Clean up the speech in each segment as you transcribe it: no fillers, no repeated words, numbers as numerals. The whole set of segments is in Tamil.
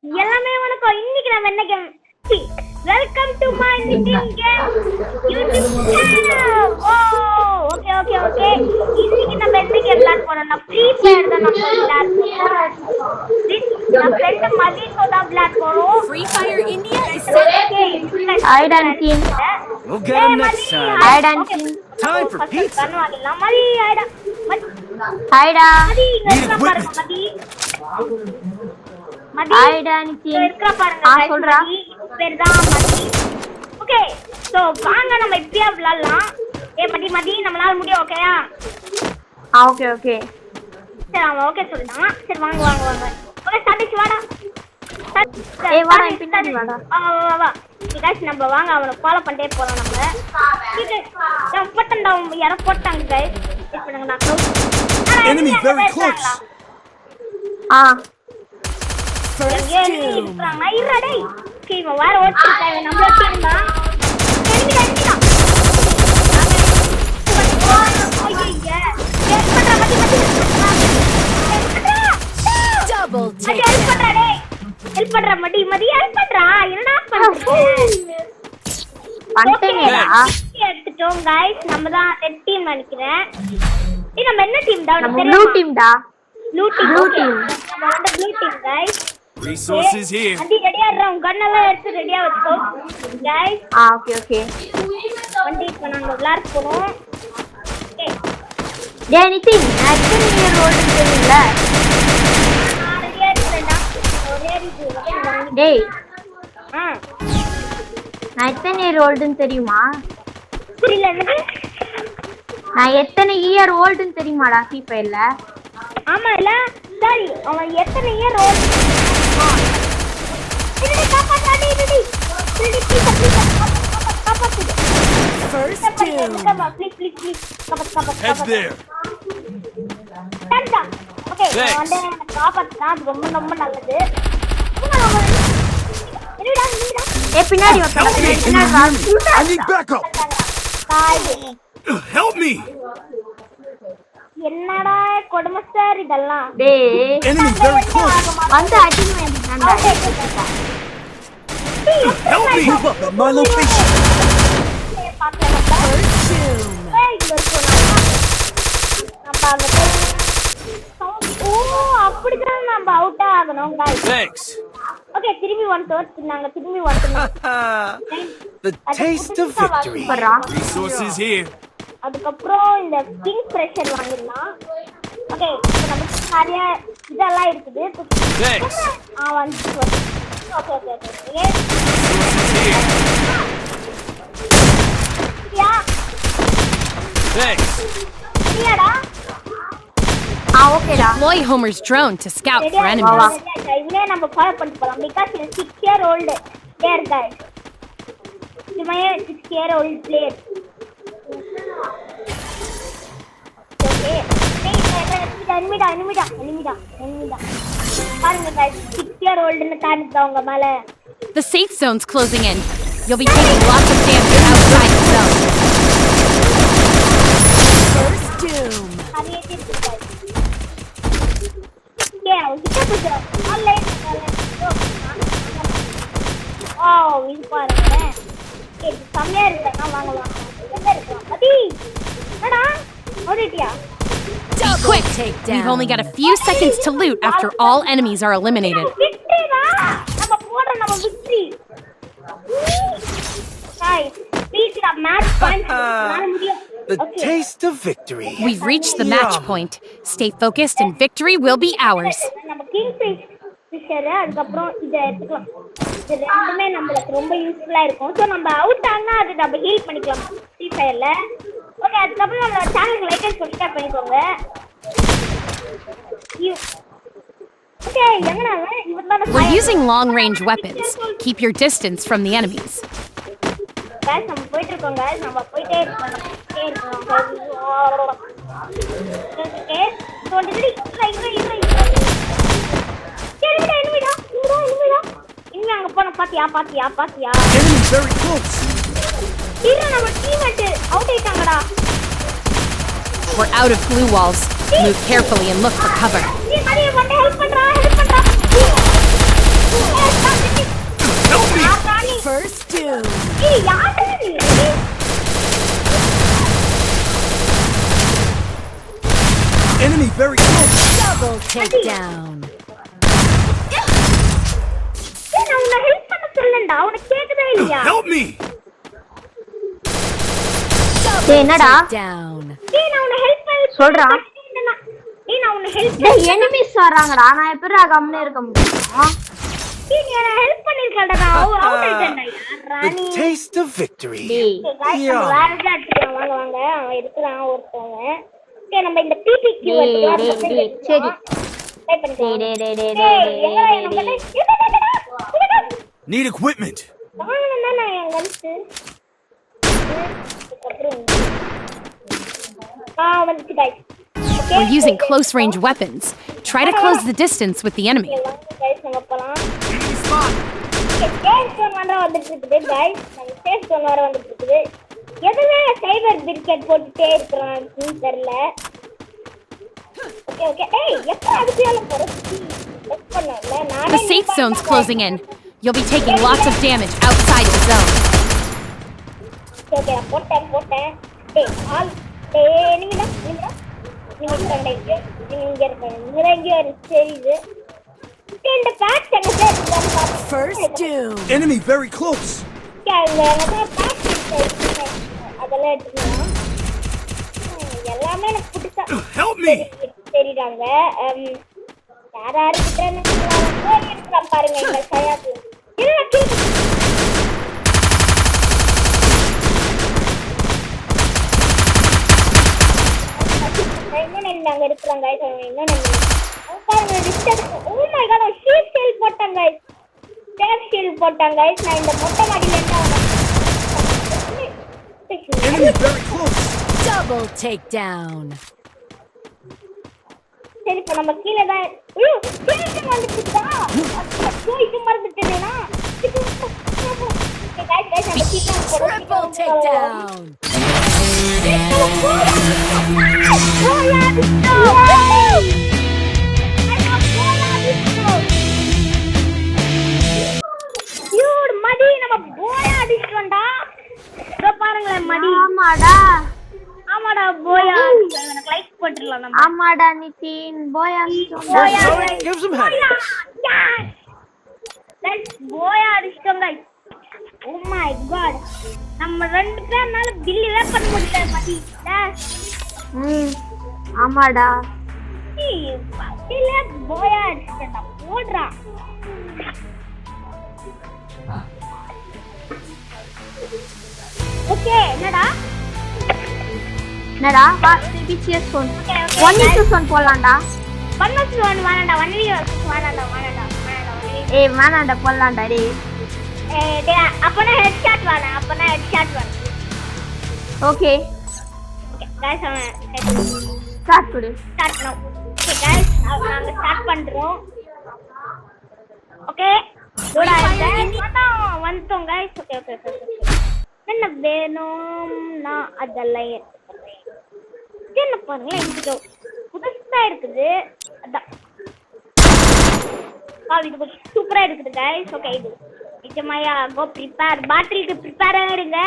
எல்லாமே வணக்கம். இன்னைக்கு நம்ம என்ன game? Welcome to my meeting game YouTube channel. Okay okay okay. இன்னைக்கு நம்ம என்ன கேம் விளையாட போறோம்னா ஃப்ரீ ஃபயர் தான் நம்ம விளையாட போறோம். நம்ம ஃப்ரெண்ட் மதியோ தான் விளையாட போறோம். Free Fire India is set. Hide and seek. We'll get him next time. Hide and seek. Time for pizza. Mathi ஹைடா. Hide. மதி இங்க பாருங்க மதி. மதி Hide and seek. இருக்கா பாருங்க. சொல்றா. பேர் தான் மதி. ஓகே. சோ வாங்க நம்ம இப்படியே விளையாடலாம். மதி நம்மளால முடியும். ஓகேயா? Okay okay. சரி அவன் ஓகே சொல்லிட்டான். சரி வாங்க வாங்க வாங்க. ஓகே ஸ்டார்ட் வாடா. ஏய் வாடா பின்னாடி வாடா. வா. गाइस நம்ம வாங்க அவனை ஃபாலோ பண்ணிட்டே போறோம் நம்ம. நம்ம போட்டண்டா யாரோ போட்டாங்க गाइस. இப்போ நான் Enemy very close. First doom. Airaa டேய். ஓகே இவன் வேற ஓடிட்டான். இவன் நம்மள டீம் தான். enemy தான். ஐயா. Double take. ஹெல்ப் பண்றா டேய். ஹெல்ப் பண்றா மதி ஹெல்ப் பண்றா. என்னடா பண்றீங்க? பண்ணிட்டேங்கடா. எடுத்துட்டோம் गाइस. நம்ம தான் ரெட் டீம் நினைக்கிறேன். நம்ம என்ன டீம் தான் நம்ம ப்ளூ டீம் டா. Blue team. Blue team. நம்ம வந்து blue team guys. Resources here. அடி ரெடியா இருக்கோம். கன் எல்லாம் எடுத்து ரெடியா வச்சுக்கோ गाइस. Okay okay. வண்டி இப்ப நாங்க விளையாட போறோம். ஓகே. டேய் நிதின், ஆக்சுவலி நீ ரோல் தெரியல. ரெடியா இருக்கேன்டா. ஒரே இது. டேய், ஆ. நான் எத்தனை இயர் ஓல்டுன்னு தெரியுமா? புரியல எனக்கு. நான் எத்தனை இயர் ஓல்டுன்னு தெரியுமாடா ஃப்ரீ ஃபயர்ல? ஆமா இல்ல சரி அவன் எத்தனை இயர் ஓல்ட்? இது காப்பாத்தாடி இது. காப்பாத்து. First doom. Please Heads there. டண்டா. Okay Thanks. வந்து காப்பாத்துனா அது ரொம்ப நல்லது. என்னடா ஏய் பின்னாடி வா. பின்னாடி வா. I need backup. Help me. என்னடா கொடுமை சார் இதெல்லாம். டேய், Enemy very close. வந்து அடிக்க வேண்டியதான்டா. Help me. Move up at my location. First doom. அப்படிதான் நம்ம அவுட் ஆகணும் guys. Thanks. ஓகே திரும்பி நாங்க திரும்பி வந்துட்டோம். The taste of victory. பரா. Resources here. அதுக்கப்புறம் இந்த கிங் பிரஷர் வாங்கிடலாம். ஓகே இப்போ நமக்கு நிறைய இதெல்லாம் இருக்குது. Thanks. வந்து okay okay okay. Resources here. Yeah Thanks. சரியாடா. ஓகேடா. Deploy Homer's drone to scout for ரெடியா enemies. இவனே நம்ம ஃபாலோ பண்ணிட்டு போலாம். Because is 6 year old player guys. இவனே 6 இயர் ஓல்ட் பிளேயர். ஓகே எனிமிடா பாருங்க गाइस 6 இயர் ஓல்ட்னு காட்டுதா உங்க மேல. The safe zone's closing in. You'll be taking lots of damage outside the zone. First doom. அது ஏத்திட்டு गाइस. கிட்ட போச்சு. ஆன்லைன் இது பாருங்க. இது கம்மியா இருக்குன்னா வாங்கலாம். எங்க இருக்கு? அடி என்னடா ஓடிட்டியா? Be quick. We've only got a few seconds to loot after all enemies are eliminated. விக்டரிடா நம்ம போறோம் நம்ம விக்டரி. गाइस ப்ளீஸ் நான் மேட்ச் பாயிண்ட் நான் முடியும். The taste of victory. We've reached the match point. Stay focused and victory will be ours. நம்ம கிங் ஃபிஷர் அதுக்கப்புறம் இதை எடுத்துக்கலாம். இது ரெண்டுமே நம்மளுக்கு ரொம்ப யூஸ்ஃபுல்லா இருக்கும். ஸோ நம்ம அவுட் ஆனா அது நம்ம ஹீல் பண்ணிக்கலாம் ஃப்ரீ ஃபயர்ல. ஓகே அதுக்கப்புறம் நம்ம சேனலுக்கு லைக் அண்ட் சப்ஸ்கிரைப் பண்ணிக்கோங்க. ஓகே எங்கடா இவன் தான் We're using long-range weapons. Keep your distance from the enemies. Guys நம்ம போயிட்டு இருக்கோம் गाइस நம்ம போயிட்டே இருக்கோம். ஓகே ஸோ வந்து எனிமிடா இன்னும் அங்க போன பாத்தியா Enemy very close. நம்ம டீம்மேட் அவுட் ஆயிட்டாங்கடா. We're out of glue walls. Move carefully and look for cover. நீ மரியே வந்து ஹெல்ப் பண்றா. பாத்தியா Help me! டேய் என்னடா Down. டேய் நான் உன்னை ஹெல்ப் பண்ண சொல்றா டேய் நான் உன்னை ஹெல்ப் டேய் எனிமீஸ் வராங்கடா நான் எப்படிடா கம்னே இருக்க முடியும் டேய் நீ என்ன ஹெல்ப் பண்ணிருக்கடா நான் அவுட் ஆயிட்டேன்டா யாரா The நீ taste of victory. டேய் गाइस நம்ம வேற ஏதாவது எடுத்துக்கலாம் வாங்க வாங்க அவன் எடுத்துறான் ஒருத்தவங்க டேய் நம்ம இந்த PPQ எடுத்துக்கலாம் டேய் சரி ட்ரை பண்ணிக்கலாம் டேய் டேய் டேய் டேய் டேய் எங்க டேய் நம்ம Need equipment. நான் என் கன்ஸ் வந்துச்சு guys We're using close range weapons. Try to close the distance with the enemy. Guys நம்ம போலாம் Enemy spot. சேஃப் ஜோன் வர வந்துட்டு இருக்குது गाइस நம்ம சேஃப் ஜோன் வர வந்துட்டு இருக்குது எதுமே சைபர் பிரிகேட் போட்டுட்டே இருக்கறான்னு தெரியல ஓகே ஓகே ஏய் எப்ப அதுக்குள்ள போறீங்க லெஸ் பண்ணல நானே The safe zone's closing in. You'll be taking lots of damage outside the zone. Okay போட்டேன் டேய் ஆல் டேய் நீங்க இங்க தெரியுது இந்த பேக் எங்க First doom. Enemy very close. அதெல்லாம் எடுத்துக்கலாம் எல்லாமே எனக்கு புதுசா Help me. தெரியுறாங்க யாராரு கிட்ட எடுக்கலாம் பாருங்க இந்த சயாத்து அங்க இருக்கிறாங்க என்ன பாருங்க distance oh my god shit shield போட்டாங்க சேஃப் ஷீல்ட் போட்டாங்க நான் இந்த மொட்டை மாடியில Enemy very close. Double takedown. சரி இப்ப நம்ம கீழே தான் ஐயோ கீழே வந்துட்டா ஐயோ இது மறந்துட்டேனா गाइस நம்ம கீழே Triple takedown. மடி நம்ம போயா அடிச்சிட்டோம்டா பாருங்களேன் மடி ஆமாடா ஆமாடா போயா எனக்கு லைக் போட்டுறலாம் நம்ம ஆமாடா நிதின் போயா போயா Give some head. போயா அடிச்சிட்டோம் गाइस ஓ மை காட் நம்ம ரெண்டு பேர்னால பில்லிவே பண்ண முடியல மதி ஆமாடா பத்தில போயா அடிச்சிட்டா போடுறா ஓகே என்னடா வா பிசிஎஸ் ஃபோன் ஓகே 1:1 போலாம்டா 1:1 வேணாம்டா 1v1 வேணாம்டா ஏய் வேணாம்டா போலாம்டா டேய் டேய் அப்பனா ஹெட்ஷாட் வேணாம் ஓகே ஓகே गाइस ஸ்டார்ட் கொடு ஸ்டார்ட் நவ ஓகே गाइस நாங்க ஸ்டார்ட் பண்றோம் ஓகே லோட் ஆயிடுச்சு வந்துட்டோம் गाइस ஓகே என்ன வேணும்னா அதெல்லாம் என்ன பாருங்க இது புதுசா இருக்குது அதான் இது சூப்பரா இருக்குது गाइस ஓகே இது மாயா கோ ப்ரிப்பேர் பாட்டிலுக்கு ப்ரிப்பேர் ஆயிருங்க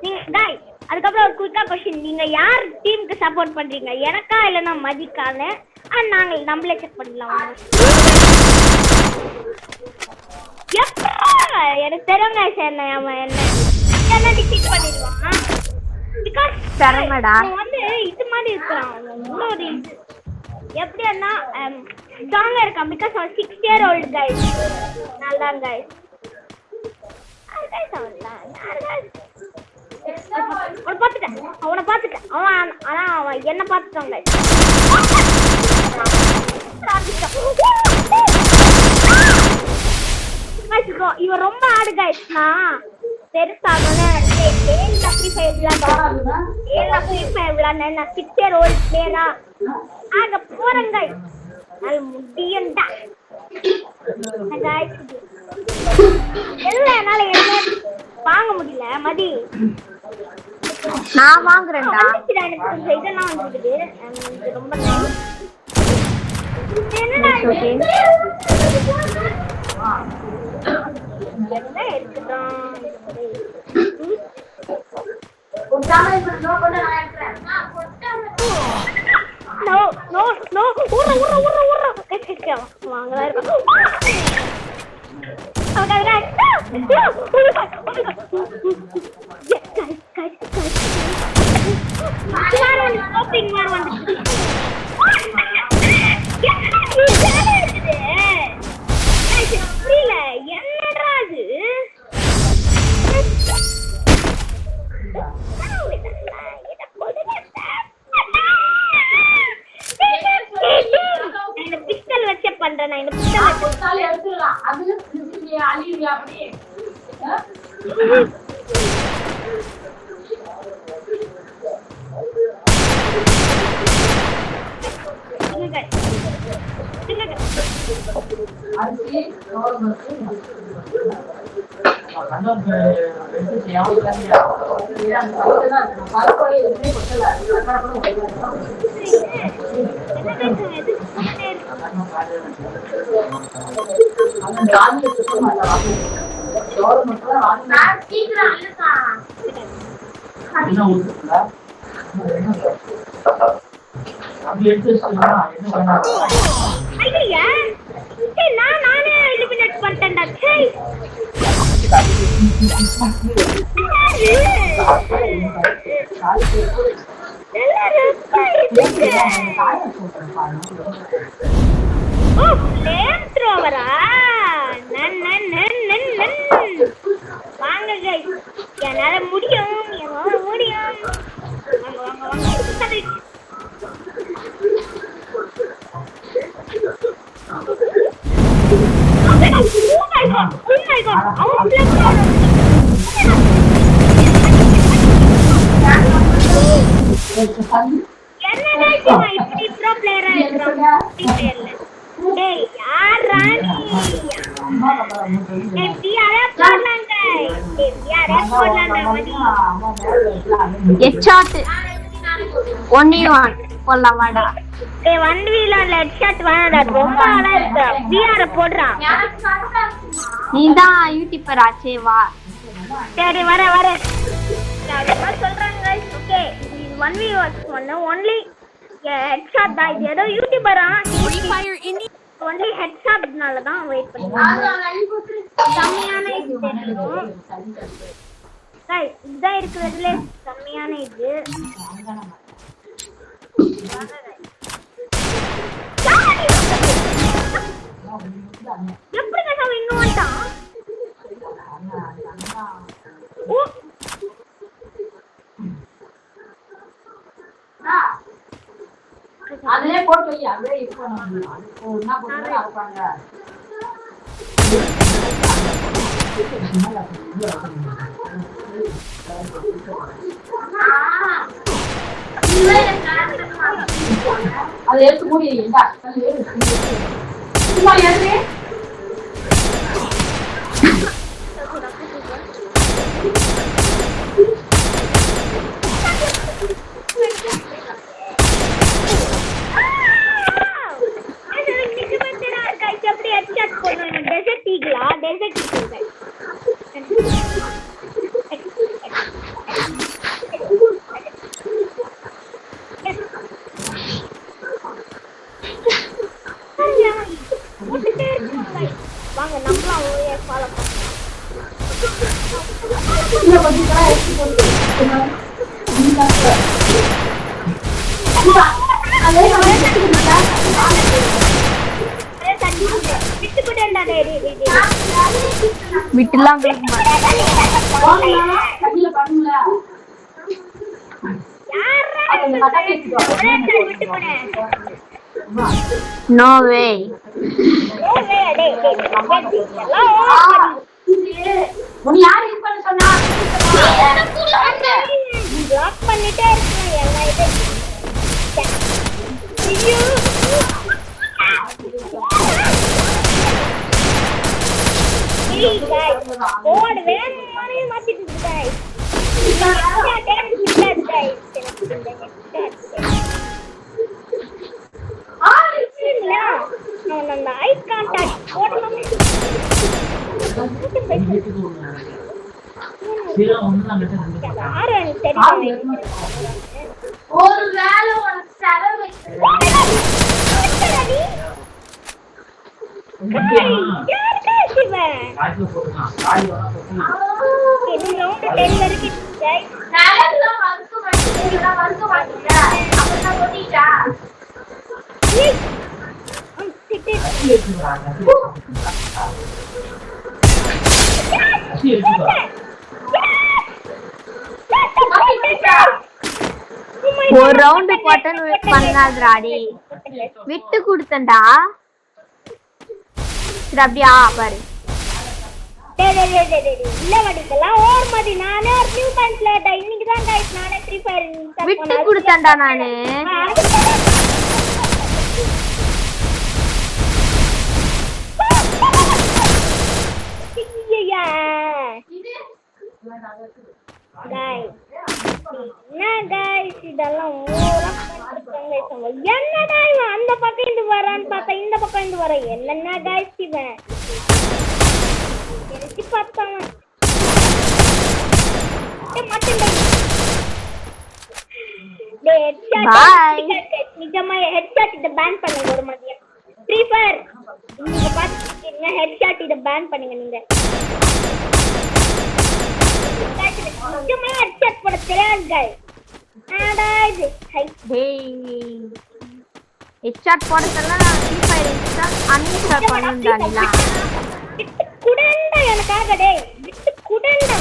நீங்க गाइस அதுக்கப்புறம் ஒரு குயிக்கா क्वेश्चन நீங்க யார் டீமுக்கு சப்போர்ட் பண்றீங்க எனக்கா இல்லனா மதிக்கானே நாங்க நம்மளே செக் பண்ணலாம் எனக்கு தெரியுங்க சார் என்ன டிசைட் பண்ணிடுவான் பிகாஸ் தரமடா வந்து இது மாதிரி இருக்கான் இன்னொரு எப்படின்னா ஸ்ட்ராங்கா இருக்கான் பிகாஸ் அவன் 6 year old guys நல்லா guys அவனை பார்த்துட்டேன் அவன் ஆனா அவன் என்ன பார்த்துட்டான் guys இவன் ரொம்ப ஆடு guys நான் பெருசாகணும் 6 year old பிளேயரா ஆக போறேன் guys நல்ல முடியண்டா guys இல்ல என்னால என்ன வாங்க முடியல மதி நான் வாங்குறேன்டா எனக்கு கொஞ்சம் இதெல்லாம் வந்துடுது இது ரொம்ப nice. என்னடா ஓகே என்ன எடுத்துட்டான் என்னடா அது இந்த பிஸ்டல் வச்சே பண்றேன் நான். இந்த பிஸ்டல் எடுத்துடலாம். அதுல அழியா அப்படியே நானே எலிமினேட் பண்ணிட்டேன்டா. வாங்க கைஸ், என்னால முடியும், என்னால முடியும். வாங்க வாங்க வாங்க. நீதான் யூடியூபர் ஆச்சே, வா. சரி வர வர சொல்றாங்க. ஓகே 1v1 only headshot தான். இது ஏதோ யூடியூபரா only headshotனால தான் வெயிட் பண்ணுங்க. கம்மியான இது தெரியும் गाइस, இதுதான் இருக்குறதுல கம்மியான இது. எப்படி கசா இன்னும் வந்துட்டான்? ஓ அதுலயே போட்டு வை, அதுலயே இது பண்ணணும். அது என்ன பண்ணுங்க அறப்பாங்க. அது எடுத்து மூடி வைங்க. சும்மா ஏறு. வாங்க நம்மளும் அவங்களே ஃபாலோ பண்ணலாம். விட்டுலாம் நோ வே. யாரு இது பண்ண சொன்னா? பிளாக் பண்ணிட்டே இருக்கேன் எல்லா இது. ஐயோ ஏய் गाइस, கோட் வேணும்னே மாத்திட்டு गाइस. நான் ஐ கான்டாக்ட் போடணும். ஒரு வேளை உனக்கு செலவு அடிச்சிருவேன். இந்த round 10 வரைக்கும் guys. ஏய், sit it. ஒரு ரவுண்ட் போட்டன் பண்ணாதடா. விட்டு கொடுத்தேன்டா. சரி அப்படியா பாரு. இல்ல வடிக்கலாம் ஓர் மாதிரி நானே ஒரு நியூ பாயிண்ட்ல இன்னைக்கு தான் गाइस நானே ஃப்ரீ ஃபயர் விட்டு கொடுத்தேன்டா நானு. guys இதெல்லாம் ஓரா பண்ணிருக்காங்க. என்னடா இவன் அந்த பக்கம் இருந்து வரான்னு பார்த்தா இந்த பக்கம் இருந்து வர. என்னன்னா guys இவன் எனக்கு பார்த்தாங்க நிஜமா ஹெட்ஷாட் இத பேன் பண்ணுங்க. ஒரு மதியம் ஃப்ரீ ஃபயர் நீங்க பாத்துக்கிட்டீங்க. ஹெட்ஷாட் இத பேன் பண்ணுங்க. நீங்க நிஜமா ஹெட்ஷாட் போட தெரியாது गाइस. ஆடா இது டேய் ஹெட்ஷாட் போடறதெல்லாம் ஃப்ரீ ஃபயர் இன்ஸ்டால் அன்இன்ஸ்டால் பண்ணுடானிலா. விட்டு குடண்டா எனக்காக டேய். விட்டு குடண்டா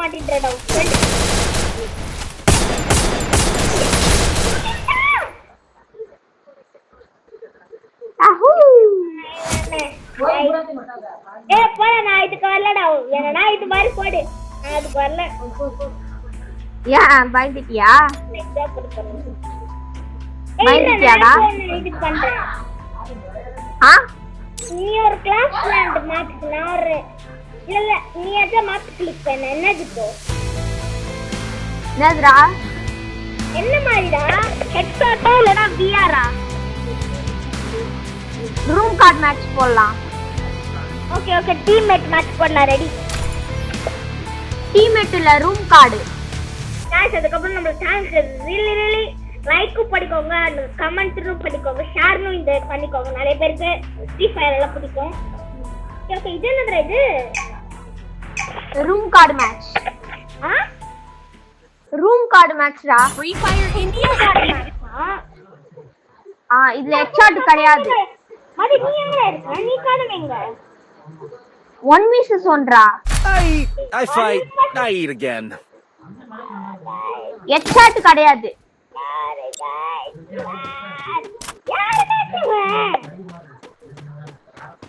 மாட்டிட்டடா. அஹூ ஏய் போடா. நான் இதுக்கு வரலடா. என்னடா இது மாதிரி போடு. நான் அதுக்கு வரல. ஏன் பயந்துட்டியா? பயந்துட்டியாடா? இது பண்றேன். ஆ நீ ஒரு கிளாஸ் பிளான்ட் மேக்ஸ் நான் ஒரு இல்ல நீ அத மாத்தி கிளிக் பண்ண. என்னது இப்போ? என்னதுடா? என்ன மாதிரிடா? ஹெட்ஷாட்டா இல்லனா விஆரா? ரூம் கார்டு மேட்ச் போடலாம். ஓகே ஓகே டீம்மேட் மேட்ச் போடலாம். ரெடி? டீம்மேட் இல்ல ரூம் கார்டு. गाइस அதுக்கு அப்புறம் நம்ம சேனல் really லைக் பண்ணிக்கோங்க, கமெண்ட்ஸும் பண்ணிக்கோங்க, ஷேர்னும் இந்த பண்ணிக்கோங்க. நிறைய பேருக்கு ஃப்ரீ ஃபயர் எல்லாம் பிடிக்கும். ஓகே இது என்னடா இது? Room card match. Room card மேட்ச்டா. Free Fire India. இதுல ஹெட்ஷாட் கிடையாது. மதி நீ எங்க இருக்க? நீ காணும் எங்க? 1 vs 1டா. I fight. I eat again. Headshot கிடையாது.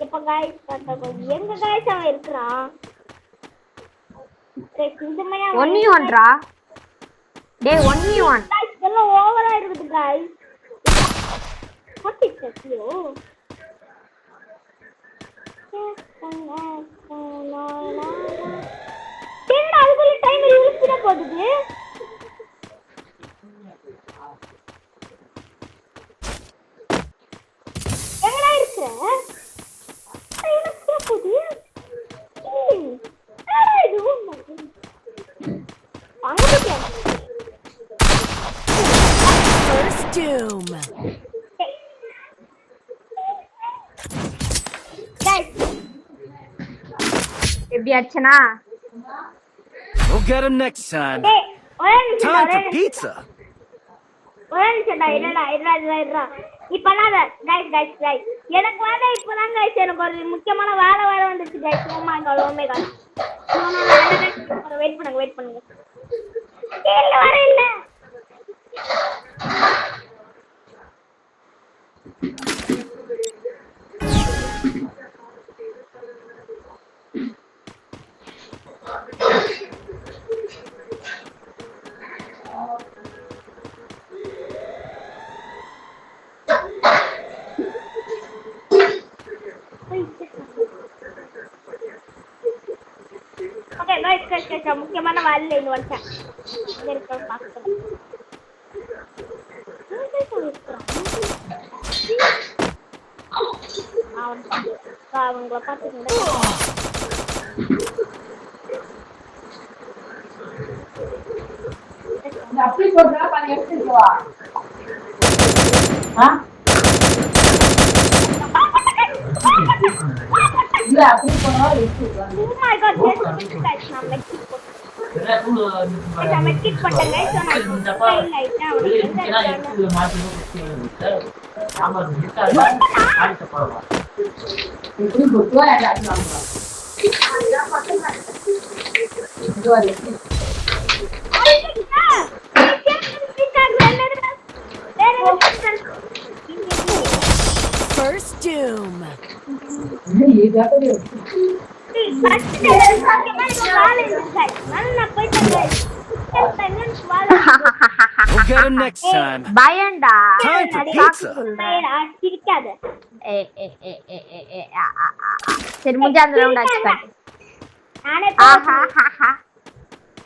இப்ப गाइस பாத்தா எங்க गाइस அவன் இருக்கறான்? சிந்தமையா 1v1டா. டேய் 1v1. இதெல்லாம் ஓவரா இருக்குது गाइस. வாட் இஸ் திஸ் யோ? என்ன அதுக்குள்ள டைம் இழுத்துட போகுது. எங்கடா இருக்க? என்ன போகுது? இது First doom. எப்படி அடிச்சனா? We'll get him next time. Time for pizza. இப்பதான் गाइस எனக்கு வந்து இப்பதான் गाइस எனக்கு ஒரு முக்கியமான வேலை வர வந்துச்சு guys. Oh my god oh my god. Wait பண்ணுங்க. இல்ல வர இல்ல. Okay guys முக்கியமான வேலை இந்த வருஷம் இருக்க பாக்குறேன். அவங்கள பாத்துக்கங்க. அப்படி சொல்றா பாரு எடுத்துட்டு வா. இல்ல அப்படி போனா இருக்கு Oh my god, just guys, நான் மெக்கிட் போட்டேன் guys. So நான் ஸ்டைல் ஆயிட்டேன் இப்படி போட்டு அடிக்கலாம் First doom. We'll get him next time. பயண்டா Time for pizza. சிரிக்காத. சரி முடிஞ்ச அந்த ரவுண்ட் ஆச்சு நானே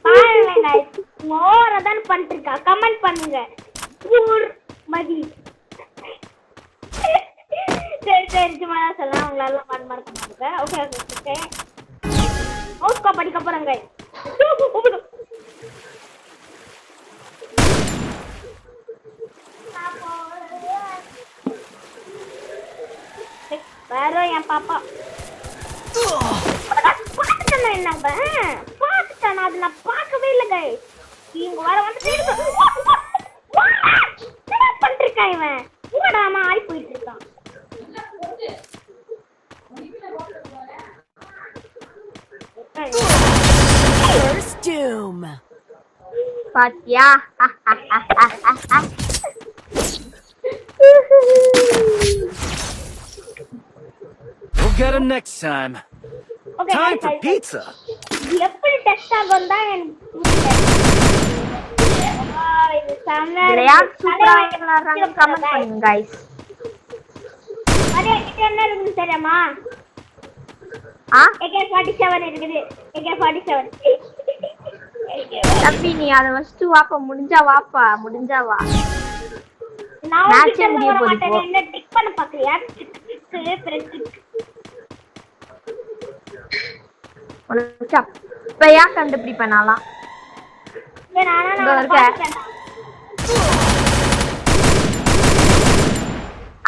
பாருங்க guys, மோரதான் பண்ணிருக்கா. கமெண்ட் பண்ணுங்க. ஊர் மதி. சரி சும்மா சொல்லலாம், உங்களால பண்ண மாட்டேங்க. ஓகே ஓஸ்கோ படிக்க போறாங்க. வேற என் பாப்பா பாத்துட்டேன். என்ன பாத்துட்டேன், அது நான் பார்க்கவே இல்லை guys. இவங்க வர வந்து பண்ணிருக்கான் இவன். ஊடாம ஆய் போயிட்டு இருக்கான். First doom. பாத்தியா We'll get him next time. Okay, Time for guys, pizza. எப்படி டெஸ்ட் ஆகும் தான் எனக்கு இது செம்ம. யார் சூப்பரா விளையாடுறாங்க கமெண்ட் பண்ணுங்க गाइस. அதே கிட்ட என்ன இருக்குன்னு தெரியுமா? AK47 இருக்குது. AK47. தம்பி நீ அத வச்சு வாப்பா, முடிஞ்சா வாப்பா, முடிஞ்சா வா. நான் Match கிட்ட முடிய வர போகுது மாட்டேன். இப்போ. என்ன டிக் பண்ண பாக்குறியா? டிக் இப்பயா கண்டுபிடிப்பேனாலாம் நான் இருக்க.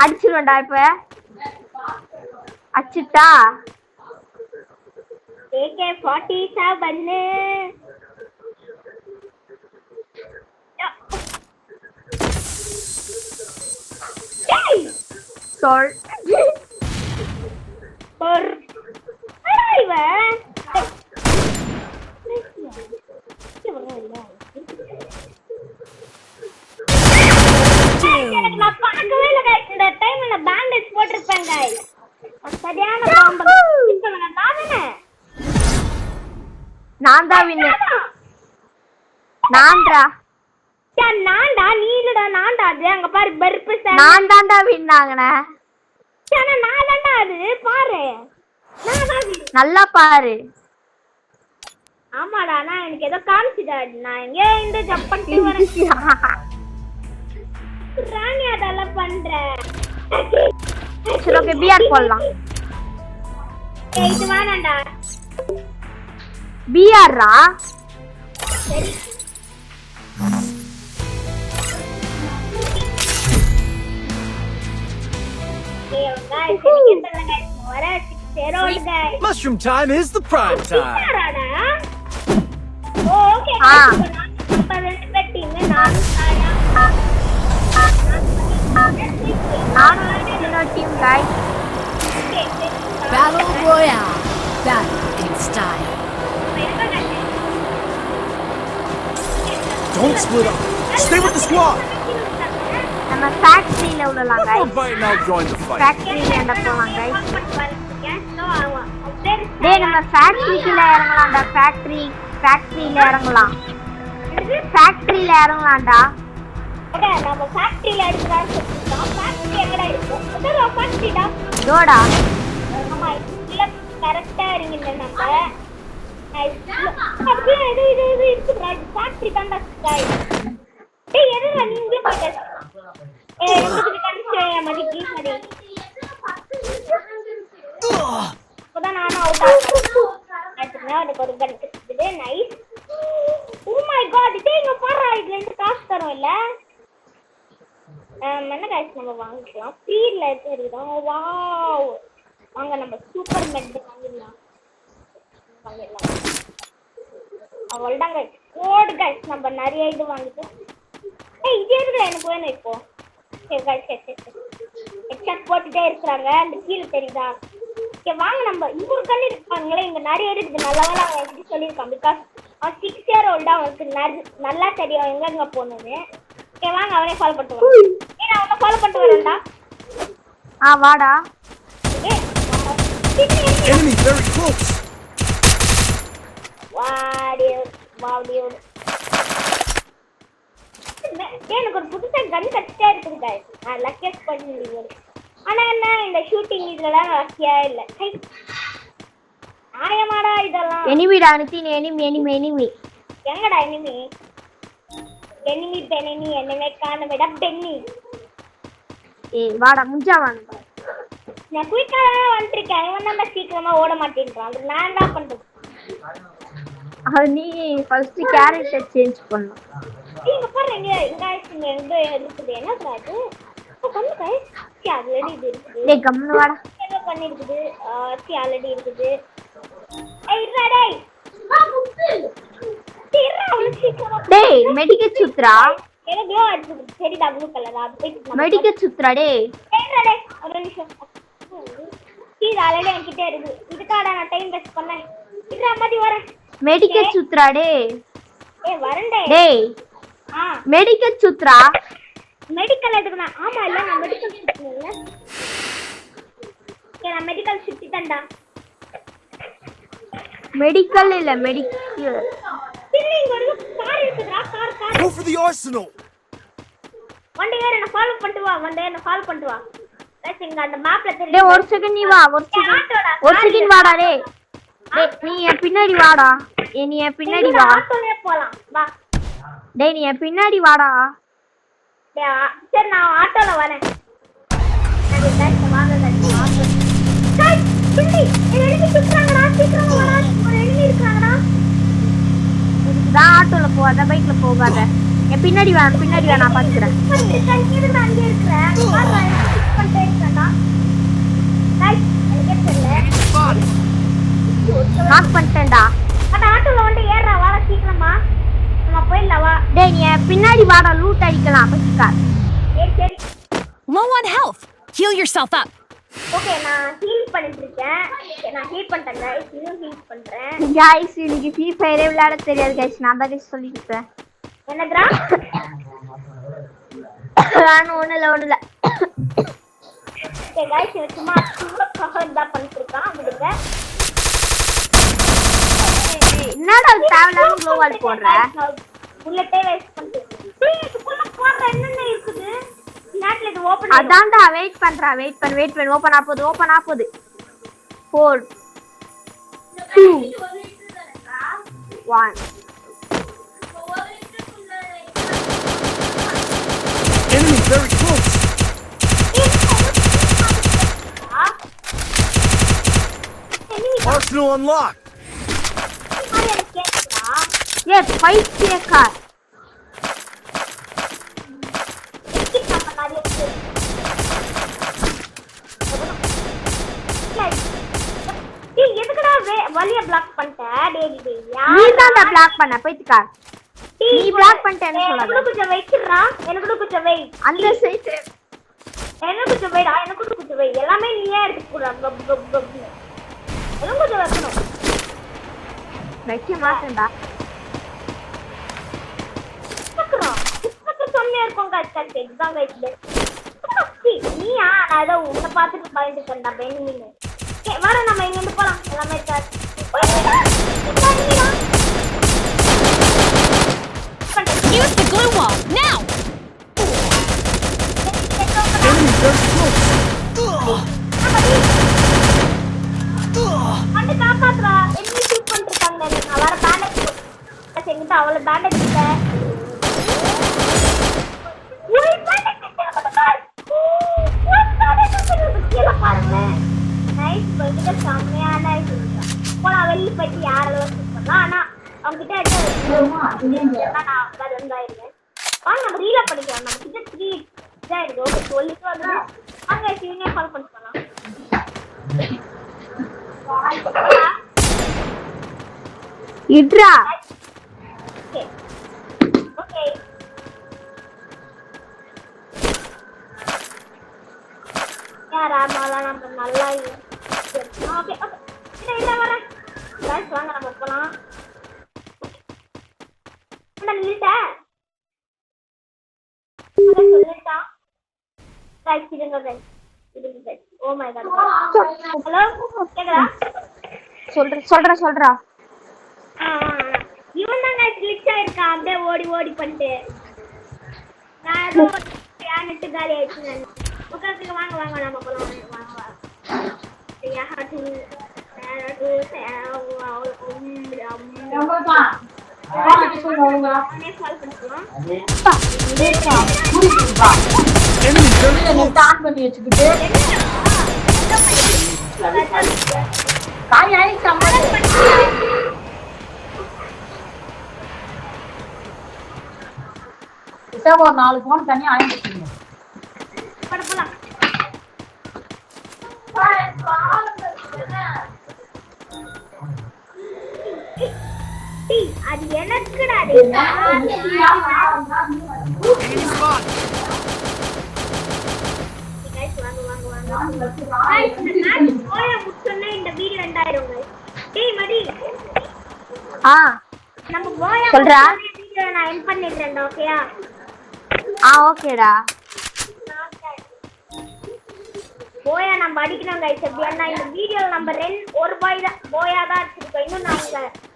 அடிச்சிருவேன்டா இப்ப. அடிச்சிட்டா AK47 சொல் நான் பார்க்கவே இல்லை guys. இந்த டைம் நான் பேண்டேஜ் போட்டிருப்பேன் guys. சரியான பாம்பு. நான் தான் வின்னு. நான்டா நான்டா நீ இல்லடா. நான்டா அது. அங்க பாரு பருப்பு நான் தான்டா வின் ஆகனே. நான் தான்டா அது. பாரு நான் தான் win. நல்லா பாரு. ஆமாடா நான் எனக்கு ஏதோ காமிச்சுடா. நான் எங்க இந்த ஜம்ப் பண்ணிட்டு வரேன். ராணி அதெல்லாம் பண்றேன். சரி ஓகே பிஆர் போடலாம். இது வேணாம்டா. பிஆர்ரா சரி Mushroom time is the prime time. team guys. Battle Royale. Battle in style. Don't split up. Stay with the squad. நம்ம ஃபேக்டரியில உள்ளலாம் One more guys. bite and I'll join the fight. ஃபேக்டரியில எந்த போலாம் guys. டேய் நம்ம ஃபேக்டரியில இறங்கலாம்டா. ஃபேக்டரியில இறங்கலாம். ஃபேக்டரியில இறங்கலாம்டா. ஓகே நம்ம ஃபேக்டரியில எடுக்கறோம். ஃபேக்டரி எங்கடா இருக்கு? அதோ ஃபேக்டரிடா. டோடா ஆமா இல்ல கரெக்ட்டா இருங்க நம்ம. அப்படியே இது இருக்கு ஃபேக்டரி தான்டா guys. டேய் எதுல நீங்க போயிட்ட? எனக்கு கன்சியா மதி ப்ளீஸ் மதி. இப்போதான் நான் அவுட் ஆயிட்டேன். எனக்கு ஒரு கன் கிடைச்சது. நைஸ். ஓ மை காட் டேய் இங்க பாரு இதுல இருந்து காசு தரோம் இல்ல? என்ன गाइस நம்ம வாங்கிக்கலாம். ஸ்பீட்ல இருக்குதா? வாவ் வாங்க நம்ம சூப்பர் மெட் வாங்கிடலாம். அவ்வளோதாங்க ஓடு கைஸ். நம்ம நிறைய இது வாங்கிட்டு இது இருக்குல்ல எனக்கு வேணும் இப்போ. சரி கைஸ் ஹெட்ஷாட் போட்டுட்டே இருக்கிறாங்க. அந்த கீழே தெரியுதா? ஓகே வாங்க நம்ம இன்னொரு கண்ணு இருப்பாங்களே இங்கே நிறைய இருக்குது. நல்ல வேலை அவன் எப்படி சொல்லியிருக்கான். பிகாஸ் அவன் 6 year old அவனுக்கு நல்லா தெரியும் எங்கெங்க போகணுன்னு. ஓகே வாங்க அவனே ஃபாலோ பண்ணிட்டு வரேன். நான் அவனை ஃபாலோ பண்ணிட்டு வரேன்டா. வாடா. Enemy very close. எனக்கு ஒரு புதுசா கன் கட்டிட்டே இருக்குது நான் லக்கியஸ் பண்ணி முடியும். ஆனா என்ன இந்த ஷூட்டிங் இதெல்லாம் லக்கியா இல்ல. ஆயமாடா இதெல்லாம். எனிமிடா நிதின் எனிமி. எங்கடா எனிமி பெனிமி என்னவே காணவேடா பென்னி. ஏய் வாடா முஞ்சா வாங்க. நான் குயிக்கா வந்துட்டேன். இவன் நம்ம சீக்கிரமா ஓட மாட்டேன்றான். அது நான் என்ன பண்றது? அது நீ ஃபர்ஸ்ட் கேரக்டர் சேஞ்ச் பண்ணனும். இங்க பாருங்க எங்க இருக்குது என்ன அது? பண்ணு गाइस. ஆல்ரெடி இது இருக்குது. டேய் கம்மன வாடா. என்ன பண்ணிருக்குது? ஆல்ரெடி இருக்குது. ஏய் டேய். தீரா அவளுக்கு சீக்கிரமா. டேய் மெடிக்கேட் சுத்ரா. எனக்கு க்ளோ அடிக்குது. சரி ப்ளூ கலர் அது போய் மெடிக்கேட் சுத்ரா டேய். டேய் ஒரு நிமிஷம். இது ஆல்ரெடி என்கிட்ட இருக்கு. இதுக்காக நான் டைம் வேஸ்ட் பண்ணேன். இதுடா மதி வரேன். மெடிக்கேட் சுத்ரா டேய். ஏய் வரேன்டே. டேய் மெடிக்கேட் சுத்ரா. மெடிக்கல் எடுக்கனா? ஆமா இல்ல நான் மெடிக்கல் சுத்தினேன்ல. நான் மெடிக்கல் சுத்திட்டேன்டா. மெடிக்கல் இல்ல மெடிக்கல். இல்ல இங்க ஒரு கார் இருக்குடா. Car. Go for the arsenal. வண்டி ஏற என்ன ஃபாலோ பண்ணிட்டு வா. கைஸ் இங்க அந்த மேப்ல தெரியுது. டேய் ஒரு செகண்ட் நீ வா. ஒரு செகண்ட் வாடா டேய். டேய் நீ என் பின்னாடி வாடா. நீ என் பின்னாடி வா. ஆட்டோலயே போலாம் வா. டேய் நீ என் பின்னாடி வாடா. டேய் சரி நான் ஆட்டோல வரேன். சரி கைஸ் வாங்க கைஸ். கைஸ் பின்னி எனிமி சுத்துறாங்கடா. சீக்கிரம் வாடா. ஒரு எனிமி இருக்காங்கடா. நான் ஆட்டோல போகாத பைக்ல போகாத. என் பின்னாடி வா நான் பாத்துக்கறேன். அங்கே இருக்கறேன். பாரு பண்ணிட்டே இருக்கேன்டா. கைஸ் எனக்கு தெரியல. நாக் பண்ணிட்டேன்டா. அட ஆட்டோல வந்து ஏறறா வாடா சீக்கிரமா. நம்ம போயிடலாம் வா. டேய் நீ பின்னாடி வாடா லூட் அடிக்கலாம் பச்சிக்கா. சரி. Low on health. Heal yourself up. Okay நான் ஹீல் பண்ணிட்டு இருக்கேன். நான் ஹீல் பண்ணிட்டேன் गाइस. இன்னும் ஹீல் பண்றேன். गाइस எனக்கு ஃப்ரீ ஃபயரே விளையாட தெரியாது गाइस. நான் தான் சொல்லிட்டேன். என்னடா? நான் ஒண்ணல. ஓகே गाइस இது சும்மா கஹர்தா பண்ணிட்டு இருக்கான். விடுங்க. என்னடா தேவலாம க்ளோவால் போடுற? புல்லட்டே வேஸ்ட் பண்ணிட்டு. டேய் இதுக்குள்ள போற என்னென்ன இருக்குது? நாட்ல இது ஓபன் அதான்டா வெயிட் பண்ணு ஓபன் ஆகுது. 4 2 1 Enemy very close. Arsenal unlocked. Yes, 5 car. வலிய பிளாக் பண்ணிட்ட. டேய் நீ தான் பிளாக் பண்ண போய்க்கா. நீ பிளாக் பண்ணிட்டேன்னு சொல்லாத. எனக்கு கொஞ்சம் வெயிட்றா. எனக்கு கொஞ்சம் வெயிட். அந்த சைடு எனக்கு கொஞ்சம் வெயிட். எனக்கு கொஞ்சம் வெயிட். எல்லாமே நீயே எடுத்து போடா. எனக்கு கொஞ்சம் வைக்கணும். வைக்க மாட்டேன்டா. வைக்கறோம். இதுக்கு கம்மியா இருக்கும் गाइस. Exam guys. நீயா நான் ஏதோ உன்னை பார்த்துட்டு பயந்துட்டேன்டா பெனிமின்னு. ஓகே வாடா நம்ம இங்க இருந்து போலாம். எல்லாமே இருக்காது. Use the glue wall now. Enemy very close. வந்து காப்பாத்துறா. என்ன ஷூட் பண்ணிருக்காங்க. நான் வர பேண்டேஜ் போட்டு செஞ்சுட்டு அவள பேண்டேஜ் இல்ல. ஒரு பேண்டேஜ் கீழே பாருங்க. நைஸ் போயிட்டு செம்மையான இதுதான். போனா வெளியே போயிட்டு யாரெல்லாம் ஷூட் பண்ணலாம். ஆனா அவங்ககிட்ட நான் வேற இருந்தாயிருந்தேன். வாங்க நம்ம ரீலா பண்ணிக்கலாம். நம்ம கிட்ட 3 இதாயிருக்கு. ஓகே சொல்லிட்டு வந்து அங்கே இவனே கால் பண்ணிக்கலாம். இட்ரா ஓகே யாரா மாலா நம்ம நல்லா ஓகே ஓகே இல்ல வரேன் गाइस வாங்க நம்ம போலாம் நான் நில்லுடா அத சொல்லிட்டா गाइस இதுங்க guys oh my god hello கேக்குதா சொல்றா இவன் தான் गाइस கிளிச் ஆயிருக்கா அப்படியே ஓடி ஓடி பண்ணிட்டு நான் ஏதோ யானிட்டு காலி ஆயிடுச்சு ஓகே வாங்க வாங்க நம்ம போலாம் வாங்க யா ஹாட்டு பண்ணி வச்சுக்கிட்டு காய் ஆயிடுச்சு ஒரு 4 போன் தனியா ஆயிடுச்சுங்க போலாம் அது எனக்குடா Enemy spot. இந்த வீடியோ எண்டாயிருங்க டேய் மடி நம்ம போயா சொல்றா வீடியோ நான் எண்ட் பண்ணிட்டேன் ஓகேயா ஓகேடா போயா நம்ம அடிக்கணும் गाइस எப்படின்னா இந்த வீடியோல நம்ம ஒரு போயா தான் அடிச்சிருக்கோம் இன்னும்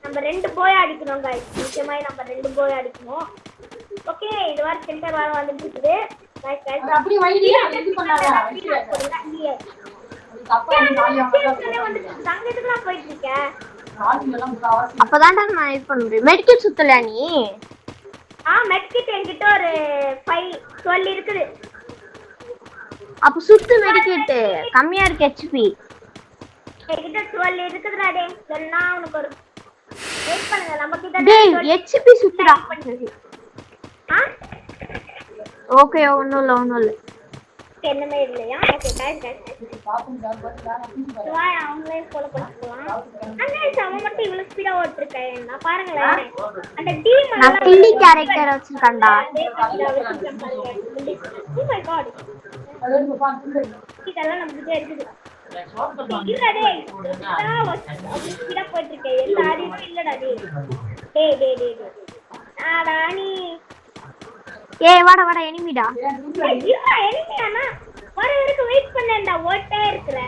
நம்ம 2 போயா அடிக்கணும் गाइस நிச்சயமா நம்ம 2 போயா அடிக்கணும் ஓகே இது வர சென்டர் வர வந்துட்டு இருக்குது गाइस அப்படியே வைடியா ரெடி பண்ணாதா சங்கத்துக்குலாம் போயிட்டு இருக்க அப்பதான்டா நான் இது பண்ண முடியும் மெடிக்கல் சுத்தல நீ மெட்கிட் என்கிட்ட ஒரு 12 இருக்குது அப்ப சுத்து மெடிக்கெட் கம்மியா இருக்கு ஹெச்பி என்கிட்ட 12 இருக்குதுடா டேய் சொன்னா உனக்கு ஒரு வெயிட் பண்ணுங்க நம்ம கிட்ட டேய் ஹெச்பி சுத்துடா ஓகே ஒண்ணும் இல்ல என்னமே இல்லையா ஓகே गाइस வாய் அவங்களே ஃபாலோ பண்ணிக்கலாம் அண்ணா அவன் மட்டும் இவ்வளவு ஸ்பீடா ஓடிருக்கேன் நான் பாருங்களேன் அந்த டீம் நான் கில்லி கேரக்டர் வச்சிருக்கேன்டா ஓ மை காட் இதெல்லாம் நமக்கு இருக்குது இல்ல டேய் ஸ்பீடா போயிட்டு எல்லா ஆடியும் இல்லடா டேய் நீ ஏய் வாடா எனிமிடா எனிமியானா வர வரைக்கும் வெயிட் பண்ணேன்டா ஓட்டே இருக்கற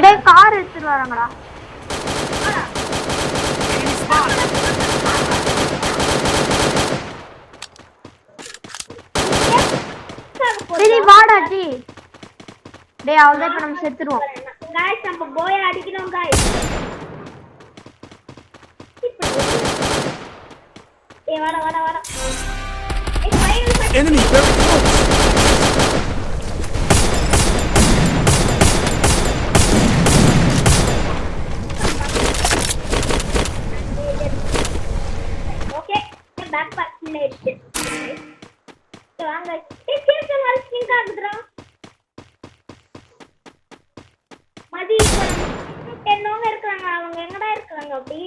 டேய் கார் எடுத்துட்டு வராங்கடா டேய் வாடா டேய் அவ்வளவுதான் இப்ப நம்ம செத்துருவோம் गाइस நம்ம போய் அடிக்கணும் गाइस ஏய் வாடா Enemy very close. Okay back பண்ணிட்டு வாங்க சீக்கிரம் வர ஸ்கின் ஆகுதுடா மதி 10 இருக்காங்க அவங்க எங்கடா இருக்காங்க அப்படி